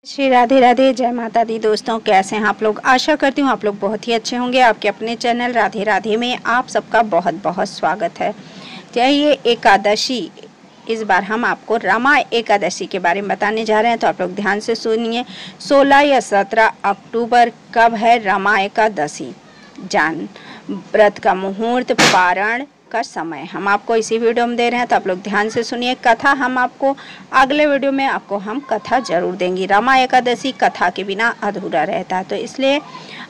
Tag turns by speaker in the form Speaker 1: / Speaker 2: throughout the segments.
Speaker 1: श्री राधे राधे, जय माता दी। दोस्तों, कैसे हैं आप लोग? आशा करती हूँ आप लोग बहुत ही अच्छे होंगे। आपके अपने चैनल राधे राधे में आप सबका बहुत बहुत स्वागत है। ये एकादशी, इस बार हम आपको रमा एकादशी के बारे में बताने जा रहे हैं, तो आप लोग ध्यान से सुनिए। 16 या 17 अक्टूबर कब है रमा एकादशी? जान व्रत का मुहूर्त, पारण का समय हम आपको इसी वीडियो में दे रहे हैं, तो आप लोग ध्यान से सुनिए। कथा हम आपको अगले वीडियो में हम कथा जरूर देंगे। रमा एकादशी कथा के बिना अधूरा रहता है, तो इसलिए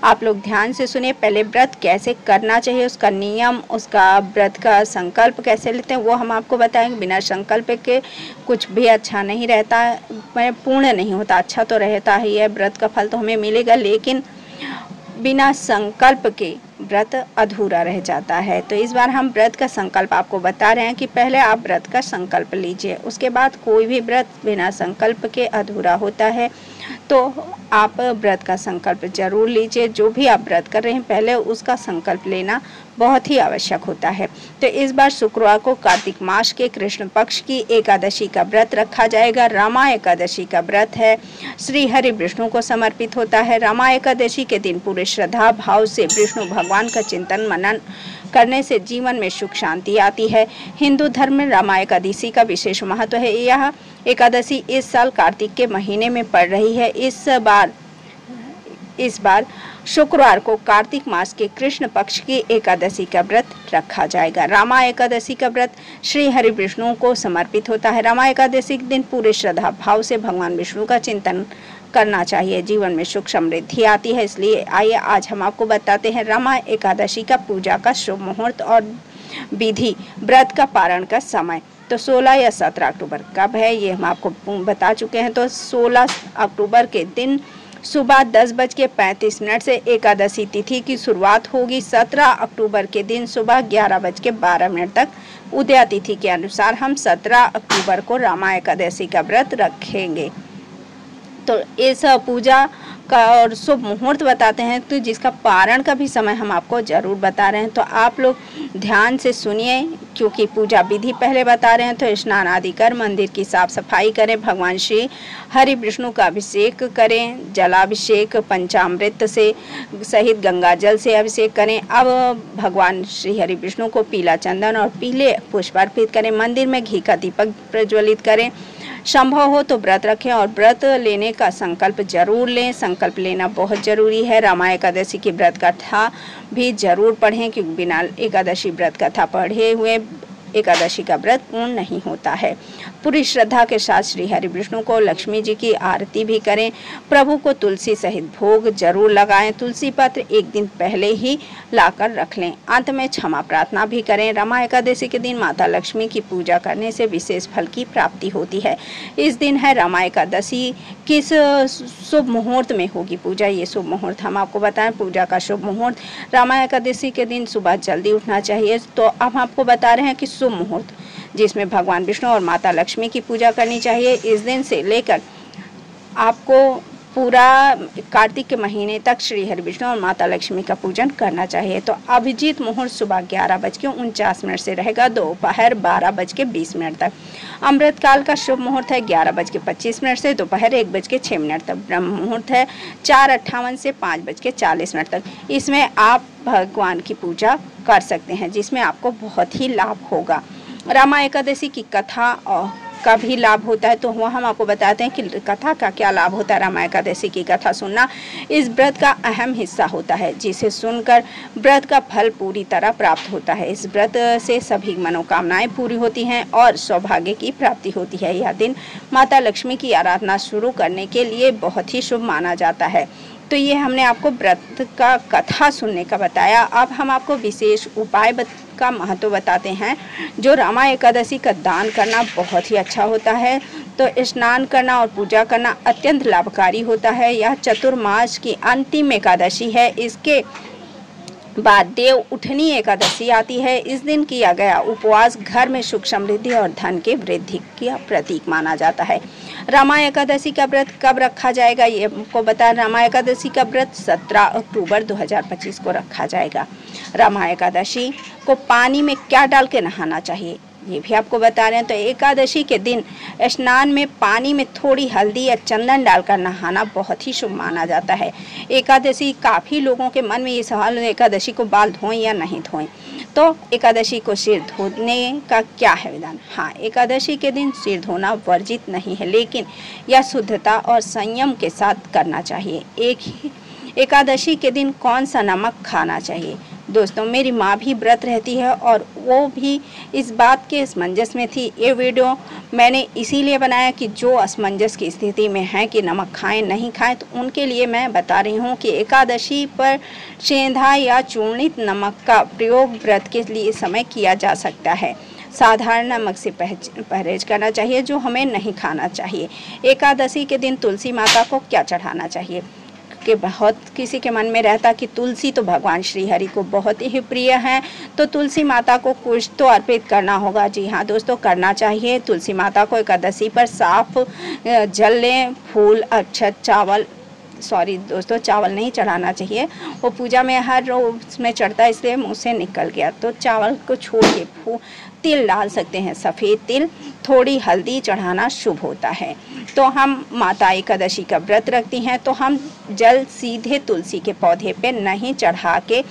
Speaker 1: आप लोग ध्यान से सुनिए। पहले व्रत कैसे करना चाहिए, उसका नियम, उसका व्रत का संकल्प कैसे लेते हैं, वो हम आपको बताएंगे। बिना संकल्प के कुछ भी अच्छा नहीं रहता, पूर्ण नहीं होता। अच्छा तो रहता ही है, व्रत का फल तो हमें मिलेगा, लेकिन बिना संकल्प के व्रत अधूरा रह जाता है। तो इस बार हम व्रत का संकल्प आपको बता रहे हैं कि पहले आप व्रत का संकल्प लीजिए, उसके बाद कोई भी व्रत बिना संकल्प के अधूरा होता है। तो आप व्रत का संकल्प जरूर लीजिए। जो भी आप व्रत कर रहे हैं, पहले उसका संकल्प लेना बहुत ही आवश्यक होता है। तो इस बार शुक्रवार को कार्तिक मास के कृष्ण पक्ष की एकादशी का व्रत रखा जाएगा। रमा एकादशी का व्रत है, श्री हरि विष्णु को समर्पित होता है। रमा एकादशी के दिन पूरे श्रद्धा भाव से विष्णु भगवान का चिंतन मनन करने से जीवन में सुख शांति आती है। हिंदू धर्म में रमा एकादशी का विशेष महत्व है। यह एकादशी इस साल कार्तिक के महीने में पड़ रही है। इस बार शुक्रवार को कार्तिक मास के कृष्ण पक्ष की एकादशी का व्रत रखा जाएगा। रमा एकादशी का व्रत श्री हरि विष्णु को समर्पित होता है। रमा एकादशी के दिन पूरे श्रद्धा भाव से भगवान विष्णु का चिंतन करना चाहिए, जीवन में सुख समृद्धि आती है। इसलिए आइए आज हम आपको बताते हैं रमा एकादशी का पूजा का शुभ मुहूर्त और विधि, व्रत का पारण का समय। तो 16 या 17 अक्टूबर कब है, ये हम आपको बता चुके हैं। तो 16 अक्टूबर के दिन सुबह 10:35 से एकादशी तिथि की शुरुआत होगी। 17 अक्टूबर के दिन सुबह 11:12 तक उदया तिथि के अनुसार हम 17 अक्टूबर को रमा एकादशी का व्रत रखेंगे। तो इस पूजा का और शुभ मुहूर्त बताते हैं, तो जिसका पारण का भी समय हम आपको जरूर बता रहे हैं। तो आप लोग ध्यान से सुनिए, क्योंकि पूजा विधि पहले बता रहे हैं। तो स्नान आदि कर मंदिर की साफ सफाई करें, भगवान श्री हरि विष्णु का अभिषेक करें। जलाभिषेक पंचामृत से सहित गंगा जल से अभिषेक करें। अब भगवान श्री हरि विष्णु को पीला चंदन और पीले पुष्प अर्पित करें। मंदिर में घी का दीपक प्रज्वलित करें। संभव हो तो व्रत रखें और व्रत लेने का संकल्प जरूर लें। संकल्प लेना बहुत जरूरी है। रमा एकादशी की व्रत कथा भी जरूर पढ़ें, क्योंकि बिना एकादशी व्रत कथा पढ़े हुए एकादशी का व्रत पूर्ण नहीं होता है। पूरी श्रद्धा के साथ श्री हरि विष्णु को लक्ष्मी जी की आरती भी करें। प्रभु को तुलसी सहित भोग जरूर लगाएं। तुलसी पत्र एक दिन पहले ही लाकर रख लें। अंत में क्षमा प्रार्थना भी करें। रमा एकादशी के दिन माता लक्ष्मी की पूजा करने से विशेष फल की प्राप्ति होती है। इस दिन है रमा एकादशी, किस शुभ मुहूर्त में होगी पूजा, ये शुभ मुहूर्त हम आपको बताएं। पूजा का शुभ मुहूर्त, रमा एकादशी के दिन सुबह जल्दी उठना चाहिए। तो अब आपको बता रहे हैं कि शुभ मुहूर्त जिसमें भगवान विष्णु और माता लक्ष्मी की पूजा करनी चाहिए। इस दिन से लेकर आपको पूरा कार्तिक के महीने तक श्री हरि विष्णु और माता लक्ष्मी का पूजन करना चाहिए। तो अभिजीत मुहूर्त सुबह 11:49 से रहेगा, दोपहर 12:20 तक। अमृत काल का शुभ मुहूर्त है 11:25 से दोपहर 1:06 तक। ब्रह्म मुहूर्त है 4:58 से 5:40 तक। इसमें आप भगवान की पूजा कर सकते हैं, जिसमें आपको बहुत ही लाभ होगा। रमा एकादशी की कथा और का भी लाभ होता है, तो वह हम आपको बताते हैं कि कथा का क्या लाभ होता है। रमा एकादशी की कथा सुनना इस व्रत का अहम हिस्सा होता है, जिसे सुनकर व्रत का फल पूरी तरह प्राप्त होता है। इस व्रत से सभी मनोकामनाएं पूरी होती हैं और सौभाग्य की प्राप्ति होती है। यह दिन माता लक्ष्मी की आराधना शुरू करने के लिए बहुत ही शुभ माना जाता है। तो ये हमने आपको व्रत का कथा सुनने का बताया। अब हम आपको विशेष उपाय का महत्व बताते हैं। जो रमा एकादशी का दान करना बहुत ही अच्छा होता है। तो स्नान करना और पूजा करना अत्यंत लाभकारी होता है। यह चतुर्मास की अंतिम एकादशी है। इसके बाद देव उठनी एकादशी आती है। इस दिन किया गया उपवास घर में सुख समृद्धि और धन के वृद्धि का प्रतीक माना जाता है। रमा एकादशी का व्रत कब रखा जाएगा, ये हमको बता। रमा एकादशी का व्रत 17 अक्टूबर 2025 को रखा जाएगा। रमा एकादशी को पानी में क्या डाल के नहाना चाहिए, ये भी आपको बता रहे हैं। तो एकादशी के दिन स्नान में पानी में थोड़ी हल्दी या चंदन डालकर नहाना बहुत ही शुभ माना जाता है। एकादशी, काफ़ी लोगों के मन में ये सवाल है, एकादशी को बाल धोएं या नहीं धोएं। तो एकादशी को सिर धोने का क्या है विधान? हाँ, एकादशी के दिन सिर धोना वर्जित नहीं है, लेकिन यह शुद्धता और संयम के साथ करना चाहिए। एकादशी के दिन कौन सा नमक खाना चाहिए? दोस्तों, मेरी माँ भी व्रत रहती है और वो भी इस बात के असमंजस में थी। ये वीडियो मैंने इसीलिए बनाया कि जो असमंजस की स्थिति में है कि नमक खाएं नहीं खाएं, तो उनके लिए मैं बता रही हूँ कि एकादशी पर सेंधा या चूर्णित नमक का प्रयोग व्रत के लिए समय किया जा सकता है। साधारण नमक से परहेज करना चाहिए, जो हमें नहीं खाना चाहिए। एकादशी के दिन तुलसी माता को क्या चढ़ाना चाहिए? कि बहुत किसी के मन में रहता कि तुलसी तो भगवान श्री हरि को बहुत ही प्रिय है, तो तुलसी माता को कुछ तो अर्पित करना होगा। जी हाँ दोस्तों, करना चाहिए। तुलसी माता को एकादशी पर साफ जल लें, फूल, अक्षत, चावल नहीं चढ़ाना चाहिए। वो पूजा में हर रोज में चढ़ता है, इसलिए मुँह से निकल गया। तो चावल को छोड़ के तिल डाल सकते हैं, सफ़ेद तिल, थोड़ी हल्दी चढ़ाना शुभ होता है। तो हम माता एकादशी का व्रत रखती हैं, तो हम जल सीधे तुलसी के पौधे पे नहीं चढ़ा के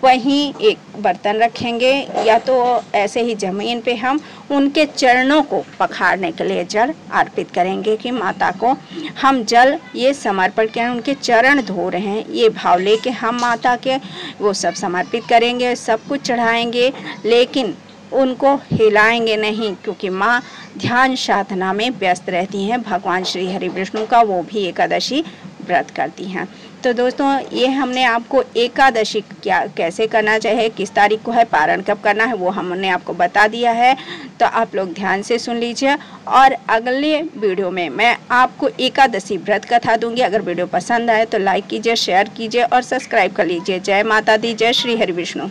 Speaker 1: वहीं एक बर्तन रखेंगे, या तो ऐसे ही ज़मीन पे हम उनके चरणों को पखारने के लिए जल अर्पित करेंगे कि माता को हम जल ये समर्पण करें, उनके चरण धो रहे हैं, ये भाव लेके हम माता के वो सब समर्पित करेंगे, सब कुछ चढ़ाएंगे, लेकिन उनको हिलाएंगे नहीं, क्योंकि माँ ध्यान साधना में व्यस्त रहती हैं। भगवान श्री हरि विष्णु का वो भी एकादशी व्रत करती हैं। तो दोस्तों, ये हमने आपको एकादशी कैसे करना चाहिए, किस तारीख को है, पारण कब करना है, वो हमने आपको बता दिया है। तो आप लोग ध्यान से सुन लीजिए, और अगले वीडियो में मैं आपको एकादशी व्रत कथा दूंगी। अगर वीडियो पसंद आए तो लाइक कीजिए, शेयर कीजिए और सब्सक्राइब कर लीजिए। जय माता दी, जय श्री हरि विष्णु।